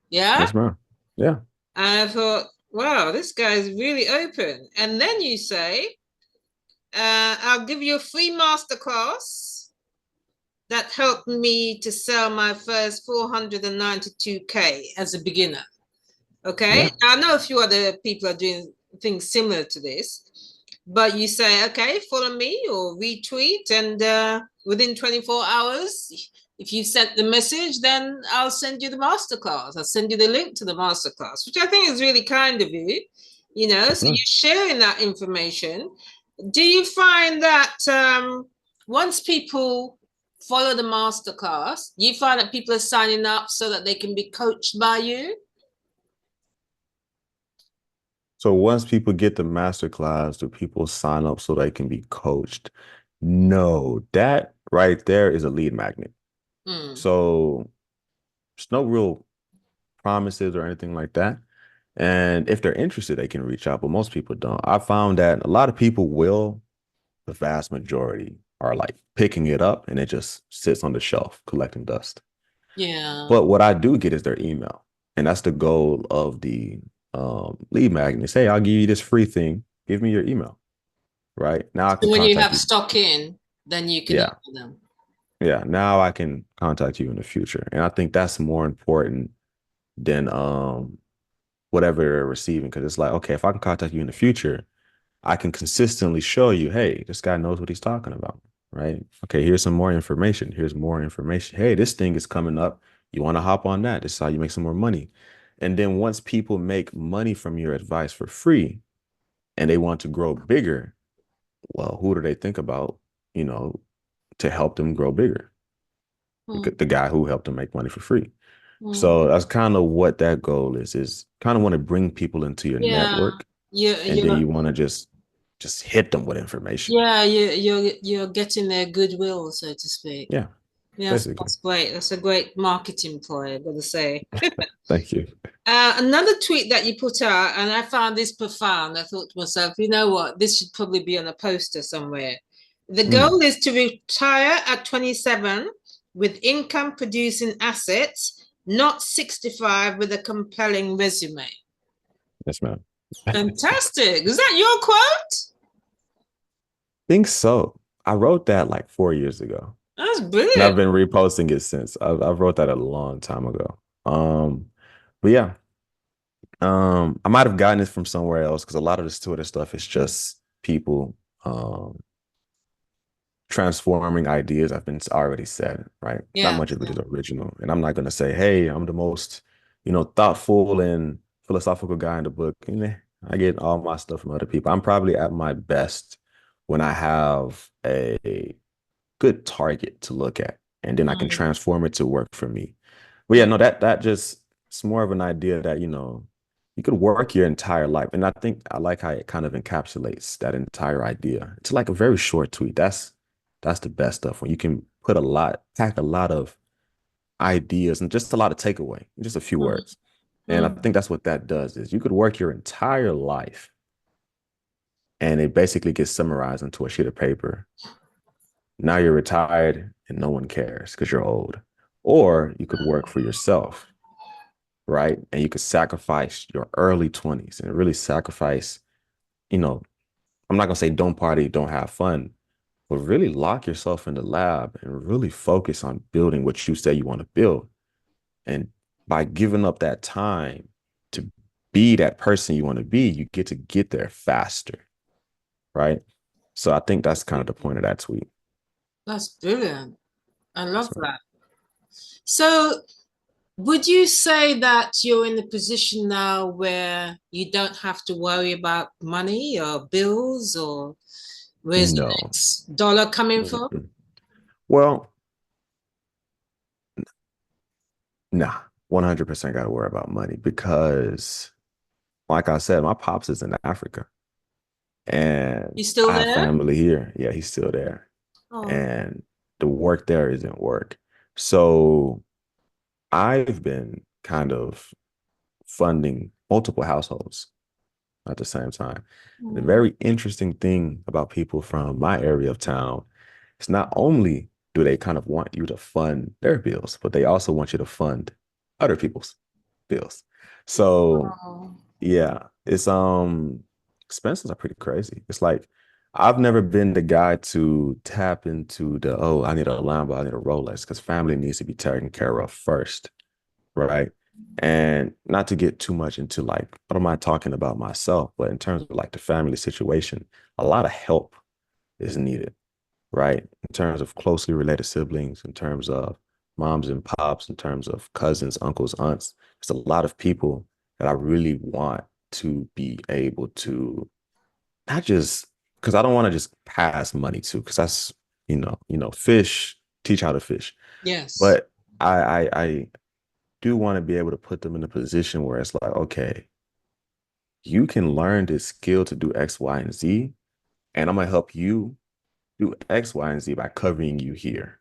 Yeah? Yes, ma'am. Yeah. And I thought, wow, this guy is really open. And then you say, I'll give you a free masterclass that helped me to sell my first 492K as a beginner. Okay. Yeah. I know a few other people are doing things similar to this, but you say, okay, follow me or retweet, and within 24 hours, if you sent the message, then I'll send you the masterclass. I'll send you the link to the masterclass, which I think is really kind of you, so you're sharing that information. Do you find that once people follow the masterclass, you find that people are signing up so that they can be coached by you? So once people get the masterclass, do people sign up so they can be coached? No, that right there is a lead magnet. So there's no real promises or anything like that. And if they're interested, they can reach out, but most people don't. I found that a lot of people will, the vast majority are like picking it up and it just sits on the shelf collecting dust. Yeah. But what I do get is their email. And that's the goal of the lead magnet. Say, I'll give you this free thing. Give me your email. Right now, I can when you have you. stock in, then you can email them. Yeah, now I can contact you in the future, and I think that's more important than whatever they're receiving. Because it's like, okay, if I can contact you in the future, I can consistently show you, hey, this guy knows what he's talking about, right? Okay, here's some more information. Here's more information. Hey, this thing is coming up. You want to hop on that? This is how you make some more money. And then once people make money from your advice for free and they want to grow bigger, well, who do they think about, to help them grow bigger? The guy who helped them make money for free. So that's kind of what that goal is kind of want to bring people into your network. And then you want to just hit them with information. Yeah, you're getting their goodwill, so to speak. Yeah. Yes, that's great. That's a great marketing ploy, I've got to say. Thank you. Another tweet that you put out, and I found this profound. I thought to myself, you know what? This should probably be on a poster somewhere. The goal is to retire at 27 with income producing assets, not 65 with a compelling resume. Yes, ma'am. Fantastic. Is that your quote? I think so. I wrote that like 4 years ago. That's brilliant. And I've been reposting it since. I wrote that a long time ago. But yeah, I might have gotten it from somewhere else because a lot of this Twitter stuff is just people transforming ideas I've been already said, right? Yeah. Not much of it is original. And I'm not going to say, hey, I'm the most, thoughtful and philosophical guy in the book. I get all my stuff from other people. I'm probably at my best when I have a good target to look at, and then I can Mm, transform it to work for me. But yeah, mm, no, that just it's more of an idea that, you could work your entire life. And I think I like how it kind of encapsulates that entire idea. It's like a very short tweet. That's the best stuff when you can pack a lot of ideas and just a lot of takeaway, in just a few mm, words. And I mm. think that's what that does is you could work your entire life and it basically gets summarized into a sheet of paper. Now you're retired and no one cares because you're old. Or you could work for yourself, right? And you could sacrifice your early 20s and really sacrifice, you know, I'm not going to say don't party, don't have fun, but really lock yourself in the lab and really focus on building what you say you want to build. And by giving up that time to be that person you want to be, you get there faster, right? So I think that's kind of the point of that tweet. That's brilliant. I love So that. So, would you say that you're in a position now where you don't have to worry about money or bills or where's the no. next dollar coming from? Mm-mm. Well, nah, 100% got to worry about money because, like I said, my pops is in Africa and You still I have there? family here. Yeah, he's still there. Oh, And the work there isn't work. So I've been kind of funding multiple households at the same time. And the mm, very interesting thing about people from my area of town is not only do they kind of want you to fund their bills, but they also want you to fund other people's bills. So oh, yeah, it's expenses are pretty crazy. It's like I've never been the guy to tap into the, oh, I need a Lambo, I need a Rolex, because family needs to be taken care of first, right? And not to get too much into like, what am I talking about myself? But in terms of like the family situation, a lot of help is needed, right? In terms of closely related siblings, in terms of moms and pops, in terms of cousins, uncles, aunts. There's a lot of people that I really want to be able to not just because I don't want to just pass money to, because that's, fish, teach how to fish. yes. But I do want to be able to put them in a position where it's like, okay, you can learn this skill to do X, Y, and Z, and I'm gonna help you do X, Y, and Z by covering you here.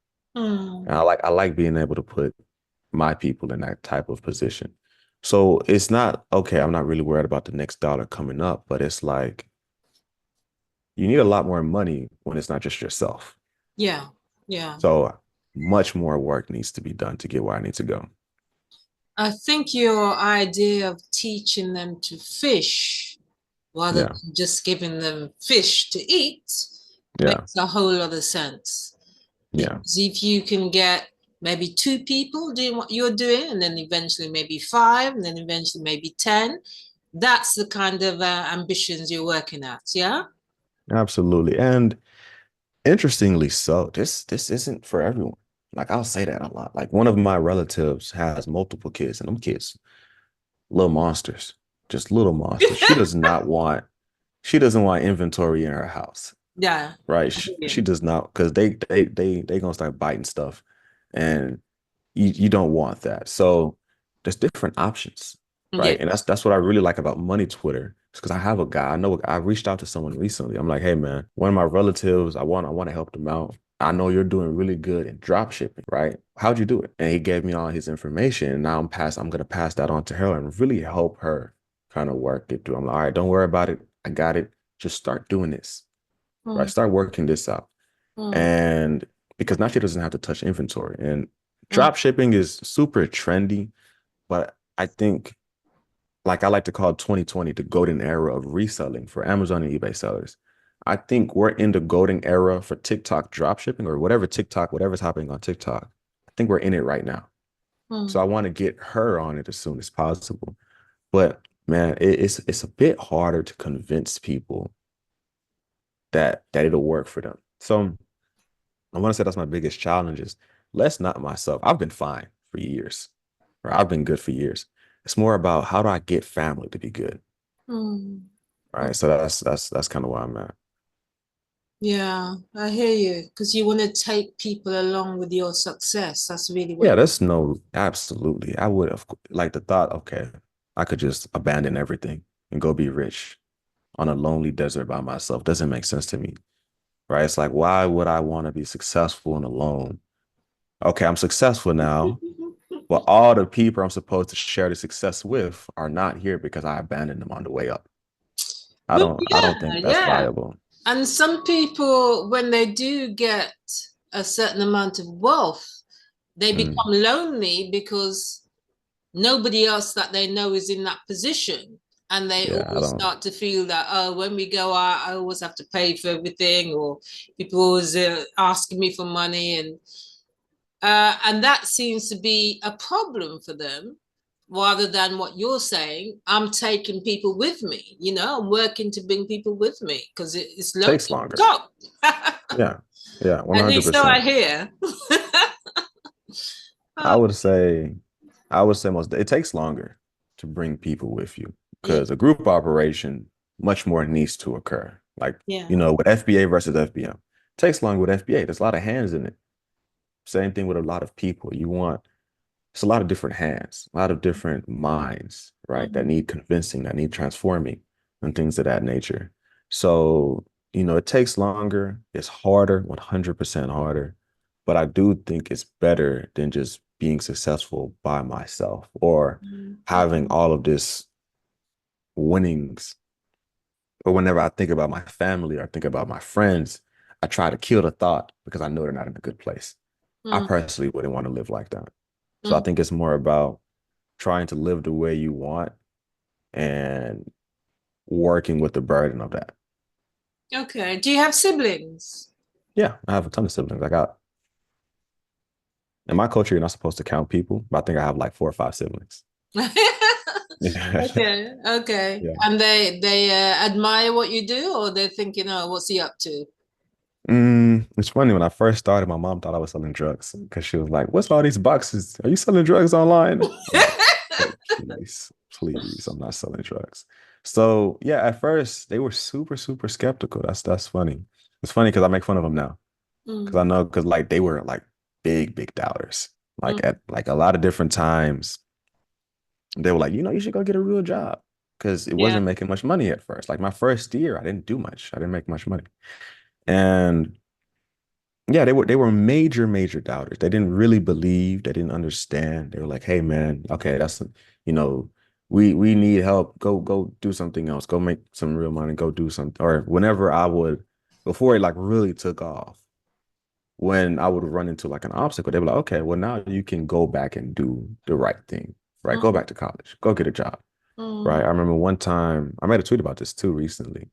And Mm, I like being able to put my people in that type of position. So it's not okay, I'm not really worried about the next dollar coming up, but it's like you need a lot more money when it's not just yourself. yeah, yeah. So much more work needs to be done to get where I need to go. I think your idea of teaching them to fish rather Yeah. than just giving them fish to eat Yeah. makes a whole lot of sense. Yeah. Because if you can get maybe two people doing what you're doing, and then eventually maybe five, and then eventually maybe 10, that's the kind of ambitions you're working at. Yeah. Absolutely. And interestingly so, this isn't for everyone. Like I'll say that a lot. Like one of my relatives has multiple kids, and them kids, little monsters, just little monsters. She doesn't want inventory in her house, Yeah. right? She does not, because they gonna start biting stuff, and you don't want that. So there's different options, Yeah. right? And that's what I really like about money Twitter. It's because I have a guy. I know I reached out to someone recently. I'm like, hey man, one of my relatives, I want to help them out. I know you're doing really good in drop shipping, right? How'd you do it? And he gave me all his information. And now I'm gonna pass that on to her and really help her kind of work it through. I'm like, all right, don't worry about it. I got it. Just start doing this, right? Mm, Start working this out. mm, And because now she doesn't have to touch inventory. And mm, drop shipping is super trendy, but I think, like I like to call 2020 the golden era of reselling for Amazon and eBay sellers. I think we're in the golden era for TikTok drop shipping or whatever's happening on TikTok. I think we're in it right now. So I mm. want to get her on it as soon as possible. But man, it's a bit harder to convince people that it'll work for them. So I want to say that's my biggest challenge is less not myself. I've been fine for years, or I've been good for years. It's more about how do I get family to be good, Mm. right? So that's kind of where I'm at. Yeah, I hear you. Because you want to take people along with your success. That's really what Yeah, you. that's no, absolutely. I would have like the thought, okay, I could just abandon everything and go be rich on a lonely desert by myself. Doesn't make sense to me, right? It's like, why would I want to be successful and alone? Okay, I'm successful now, but all the people I'm supposed to share the success with are not here because I abandoned them on the way up. Well, I yeah, don't think that's yeah. viable. And some people, when they do get a certain amount of wealth, they Mm, become lonely because nobody else that they know is in that position. And they yeah, I always don't. start to feel that, oh, when we go out, I always have to pay for everything, or people always asking me for money. And that seems to be a problem for them rather than what you're saying. I'm taking people with me, I'm working to bring people with me because it's lonely Takes at the longer. top. Yeah, yeah, At least so I 100%. hear. I Oh, would say, I would say most, it takes longer to bring people with you yeah, because a group operation, much more needs to occur. Like, yeah. with FBA versus FBM, it takes longer with FBA. There's a lot of hands in it. Same thing with a lot of people. It's a lot of different hands, a lot of different minds, right? That Mhm. need convincing, that need transforming, and things of that nature. So, it takes longer. It's harder, 100% harder. But I do think it's better than just being successful by myself or Mhm. having all of this winnings. But whenever I think about my family or think about my friends, I try to kill the thought because I know they're not in a good place. I Mhm. personally wouldn't want to live like that. So I Mhm. think it's more about trying to live the way you want and working with the burden of that. Okay. Do you have siblings? Yeah, I have a ton of siblings. In my culture, you're not supposed to count people, but I think I have like 4 or 5 siblings. Yeah. Okay, okay. Yeah. And they admire what you do, or they're thinking, oh, what's he up to? It's funny when I first started, my mom thought I was selling drugs because she was like, "What's all these boxes? Are you selling drugs online?" I'm like, "Oh, please, please, I'm not selling drugs." So yeah, at first they were super, super skeptical. That's funny. It's funny because I make fun of them now because I Mm, know because like they were like big, big doubters. Like mm, at like a lot of different times, they were like, you should go get a real job because it yeah. wasn't making much money at first. Like my first year, I didn't do much. I didn't make much money. And yeah, they were major, major doubters. They didn't really believe. They didn't understand. They were like, "Hey, man, okay, you know, we need help. Go do something else. Go make some real money. Go do something." Or whenever I would, before it like really took off, when I would run into like an obstacle, they were like, "Okay, well now you can go back and do the right thing, right? Go Mm, back to college. Go get a job, mm, right?" I remember one time I made a tweet about this too recently.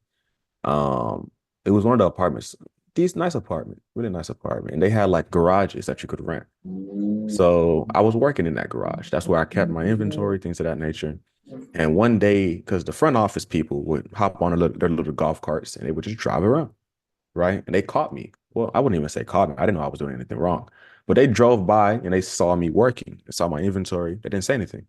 Um, it was one of the apartments, these nice apartment, really nice apartment, and they had like garages that you could rent. So I was working in that garage. That's where I kept my inventory, things of that nature. And one day, because the front office people would hop on their little golf carts and they would just drive around, right? And they caught me. Well, I wouldn't even say caught me. I didn't know I was doing anything wrong. But they drove by and they saw me working. They saw my inventory. They didn't say anything.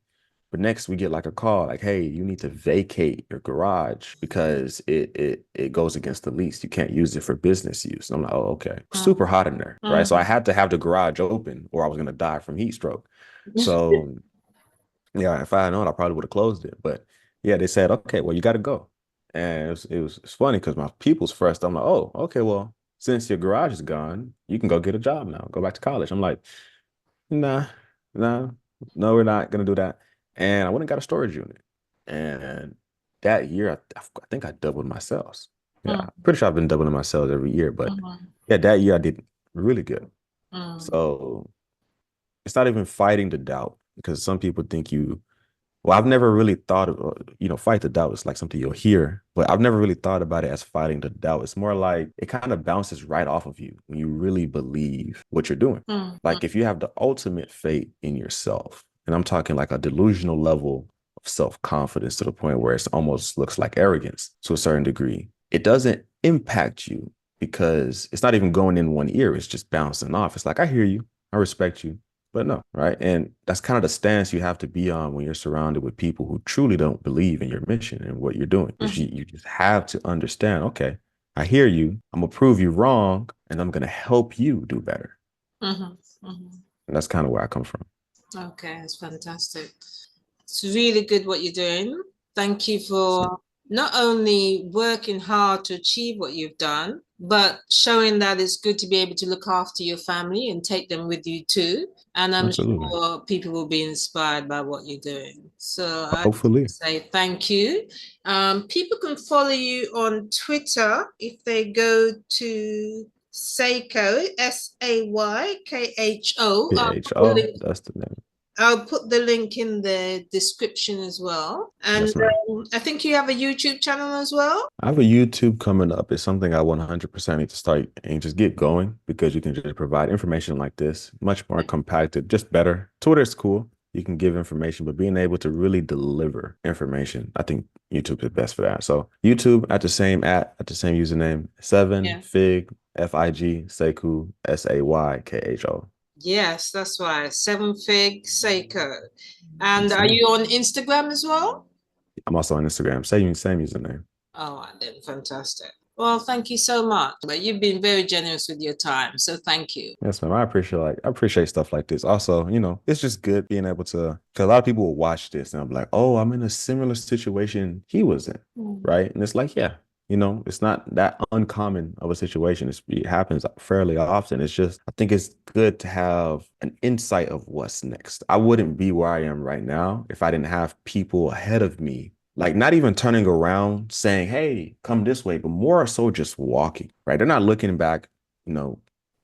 But next we get like a call, like, hey, you need to vacate your garage because it goes against the lease. You can't use it for business use. And I'm like, oh, okay. Super hot in there, right? So I mm, had to have the garage open or I was gonna die from heat stroke. So yeah, if I had known, I probably would have closed it. But yeah, they said, okay, well, you got to go. And it's funny because my people's first, I'm like, oh, okay, well, since your garage is gone, you can go get a job now, go back to college. I'm like, nah, nah, no, we're not gonna do that. And I went and got a storage unit. And that year, I think I doubled my sales. Yeah, mm, I'm pretty sure I've been doubling my sales every year. But mm, yeah, that year I did really good. mm. So it's not even fighting the doubt because some people think well, I've never really thought of, fight the doubt is like something you'll hear, but I've never really thought about it as fighting the doubt. It's more like it kind of bounces right off of you when you really believe what you're doing. Mm, Like if you have the ultimate faith in yourself, and I'm talking like a delusional level of self-confidence to the point where it almost looks like arrogance to a certain degree, it doesn't impact you because it's not even going in one ear, it's just bouncing off. It's like, I hear you, I respect you, but no, right? And that's kind of the stance you have to be on when you're surrounded with people who truly don't believe in your mission and what you're doing. Is mm, you just have to understand, okay, I hear you. I'm gonna prove you wrong, and I'm gonna help you do better. Mhm, mhm. And that's kind of where I come from. Okay, it's fantastic. It's really good what you're doing. Thank you So, for not only working hard to achieve what you've done, but showing that it's good to be able to look after your family and take them with you too. And I'm absolutely. sure people will be inspired by what you're doing. So I Hopefully. say thank you. People can follow you on Twitter if they go to Saykho, Saykho. PHO, that's the name. I'll put the link in the description as well. And Yes, ma'am. I think you have a YouTube channel as well. I have a YouTube coming up. It's something I 100% need to start and just get going because you can just provide information like this, much more compacted, just better. Twitter's cool. You can give information, but being able to really deliver information, I think YouTube is best for that. So YouTube at the same username, seven Yeah. fig FIG Sayko Saykho. Yes, that's right. Seven Fig Saykho. And Yes, are ma'am. you on Instagram as well? I'm also on Instagram, same username. Oh, then fantastic. Well, thank you so much. But you've been very generous with your time. So thank you. Yes, ma'am. I appreciate stuff like this. Also, it's just good being able to, because a lot of people will watch this and I'm like, oh, I'm in a similar situation he was in, right? And it's like, yeah, it's not that uncommon of a situation. It happens fairly often. It's just, I think it's good to have an insight of what's next. I wouldn't be where I am right now if I didn't have people ahead of me, like not even turning around saying, hey, come this way, but more so just walking, right? They're not looking back, you know,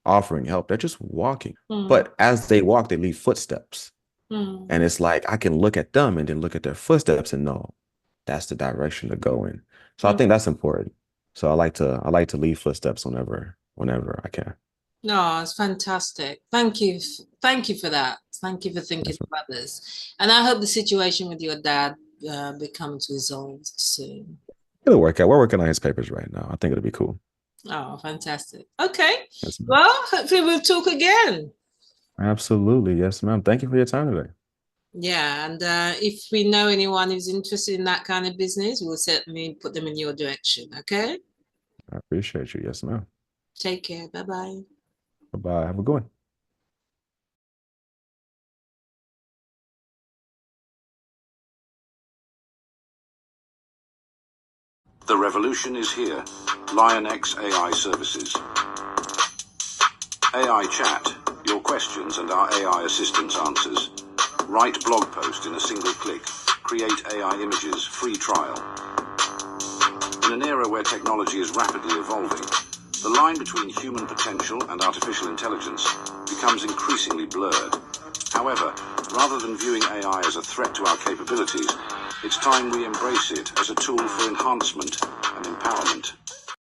offering help. They're just walking. But as they walk, they leave footsteps. And it's like I can look at them and then look at their footsteps and know that's the direction to go in. So I think that's important. So I like to leave footsteps whenever I can. No, it's fantastic. Thank you. Thank you for that. Thank you for thinking Yes, of others. And I hope the situation with your dad becomes resolved soon. it'll work out. We're working on his papers right now. I think it'll be cool. Oh, fantastic. Okay. Yes, ma'am. Well, hopefully we'll talk again. Absolutely. Yes, ma'am. Thank you for your time today. Yeah, and if we know anyone who's interested in that kind of business, we'll certainly put them in your direction. Okay. I appreciate you. Yes, ma'am. Take care. Bye bye. Bye-bye. Have a good one. The revolution is here. LionX AI services. AI chat, your questions and our AI assistant's answers. Write blog post in a single click. Create AI images, free trial. In an era where technology is rapidly evolving, the line between human potential and artificial intelligence becomes increasingly blurred. However, rather than viewing AI as a threat to our capabilities, it's time we embrace it as a tool for enhancement and empowerment.